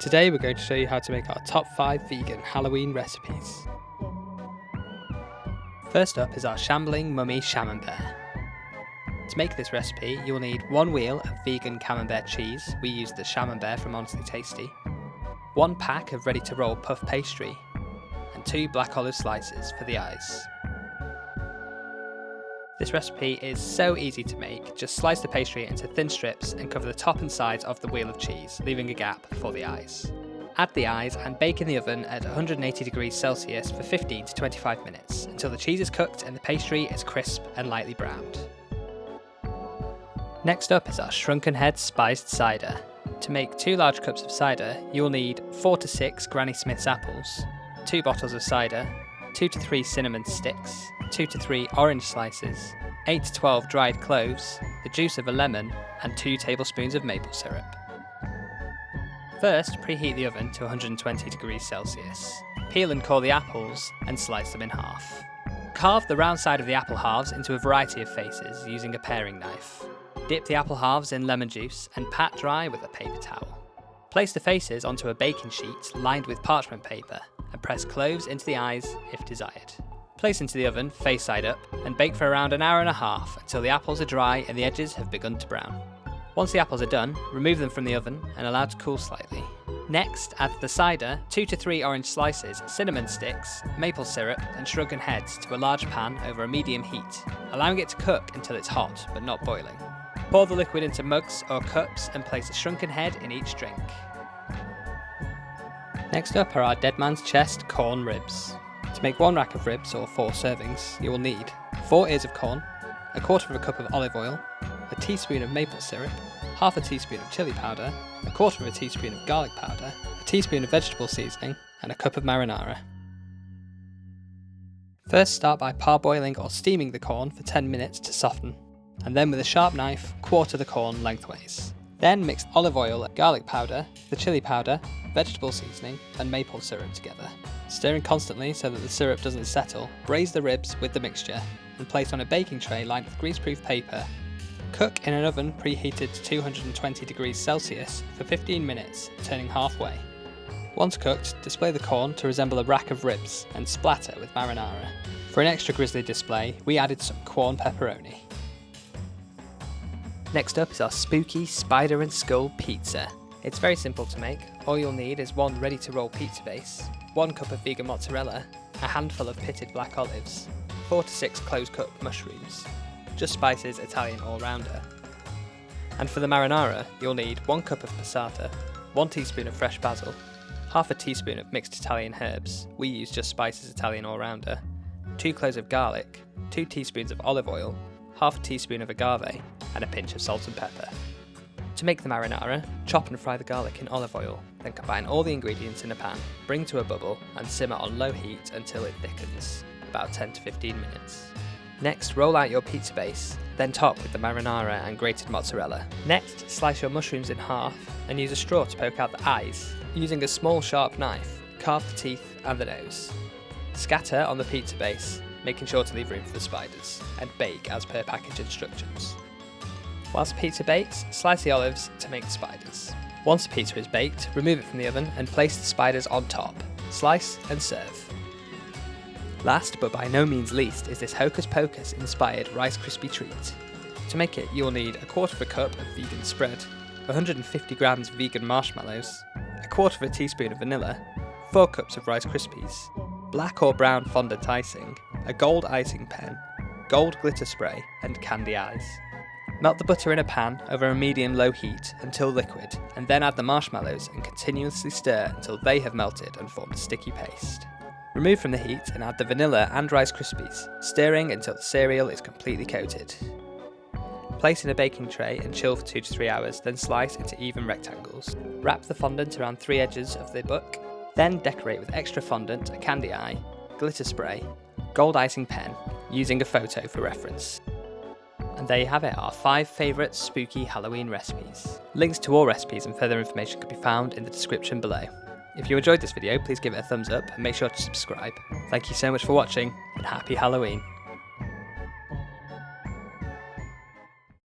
Today we're going to show you how to make our top 5 vegan Halloween recipes. First up is our Shrunken Mummy Camembert. To make this recipe you will need 1 wheel of vegan Camembert cheese, we use the Camembert from Honestly Tasty, 1 pack of ready to roll puff pastry, and 2 black olive slices for the eyes. This recipe is so easy to make, just slice the pastry into thin strips and cover the top and sides of the wheel of cheese, leaving a gap for the eyes. Add the eyes and bake in the oven at 180 degrees Celsius for 15 to 25 minutes, until the cheese is cooked and the pastry is crisp and lightly browned. Next up is our Shrunken Head spiced cider. To make 2 large cups of cider, you will need 4 to 6 Granny Smith's apples, 2 bottles of cider, 2 to 3 cinnamon sticks, 2 to 3 orange slices, 8 to 12 dried cloves, the juice of a lemon, and 2 tablespoons of maple syrup. First, preheat the oven to 120 degrees Celsius. Peel and core the apples and slice them in half. Carve the round side of the apple halves into a variety of faces using a paring knife. Dip the apple halves in lemon juice and pat dry with a paper towel. Place the faces onto a baking sheet lined with parchment paper and press cloves into the eyes if desired. Place into the oven face side up and bake for around an hour and a half until the apples are dry and the edges have begun to brown. Once the apples are done, remove them from the oven and allow to cool slightly. Next, add the cider, 2 to 3 orange slices, cinnamon sticks, maple syrup and shrunken heads to a large pan over a medium heat, allowing it to cook until it's hot but not boiling. Pour the liquid into mugs or cups and place a shrunken head in each drink. Next up are our Dead Man's Chest corn ribs. To make 1 rack of ribs or 4 servings, you will need 4 ears of corn, 1/4 cup of olive oil, a teaspoon of maple syrup, half a teaspoon of chili powder, 1/4 teaspoon of garlic powder, a teaspoon of vegetable seasoning, and a cup of marinara. First start by parboiling or steaming the corn for 10 minutes to soften, and then with a sharp knife, quarter the corn lengthways. Then mix olive oil, garlic powder, the chili powder, vegetable seasoning, and maple syrup together. Stirring constantly so that the syrup doesn't settle, braise the ribs with the mixture and place on a baking tray lined with greaseproof paper. Cook in an oven preheated to 220 degrees Celsius for 15 minutes, turning halfway. Once cooked, display the corn to resemble a rack of ribs and splatter with marinara. For an extra grisly display, we added some corn pepperoni. Next up is our spooky spider and skull pizza. It's very simple to make. All you'll need is 1 ready-to-roll pizza base, 1 cup of vegan mozzarella, a handful of pitted black olives, 4 to 6 close-cut mushrooms, Just Spice's Italian all-rounder. And for the marinara, you'll need 1 cup of passata, 1 teaspoon of fresh basil, half a teaspoon of mixed Italian herbs, we use Just Spice's Italian all-rounder, 2 cloves of garlic, 2 teaspoons of olive oil, half a teaspoon of agave, and a pinch of salt and pepper. To make the marinara, chop and fry the garlic in olive oil, then combine all the ingredients in a pan, bring to a bubble, and simmer on low heat until it thickens, about 10 to 15 minutes. Next, roll out your pizza base, then top with the marinara and grated mozzarella. Next, slice your mushrooms in half and use a straw to poke out the eyes. Using a small sharp knife, carve the teeth and the nose. Scatter on the pizza base, making sure to leave room for the spiders, and bake as per package instructions. Whilst the pizza bakes, slice the olives to make the spiders. Once the pizza is baked, remove it from the oven and place the spiders on top. Slice and serve. Last but by no means least is this Hocus Pocus inspired Rice Krispie treat. To make it, you will need 1/4 cup of vegan spread, 150 grams of vegan marshmallows, 1/4 teaspoon of vanilla, 4 cups of Rice Krispies, black or brown fondant icing, a gold icing pen, gold glitter spray, and candy eyes. Melt the butter in a pan over a medium-low heat until liquid, and then add the marshmallows and continuously stir until they have melted and formed a sticky paste. Remove from the heat and add the vanilla and Rice Krispies, stirring until the cereal is completely coated. Place in a baking tray and chill for 2 to 3 hours, then slice into even rectangles. Wrap the fondant around 3 edges of the book, then decorate with extra fondant, a candy eye, glitter spray, gold icing pen, using a photo for reference. And there you have it, our 5 favourite spooky Halloween recipes. Links to all recipes and further information can be found in the description below. If you enjoyed this video, please give it a thumbs up and make sure to subscribe. Thank you so much for watching, and happy Halloween!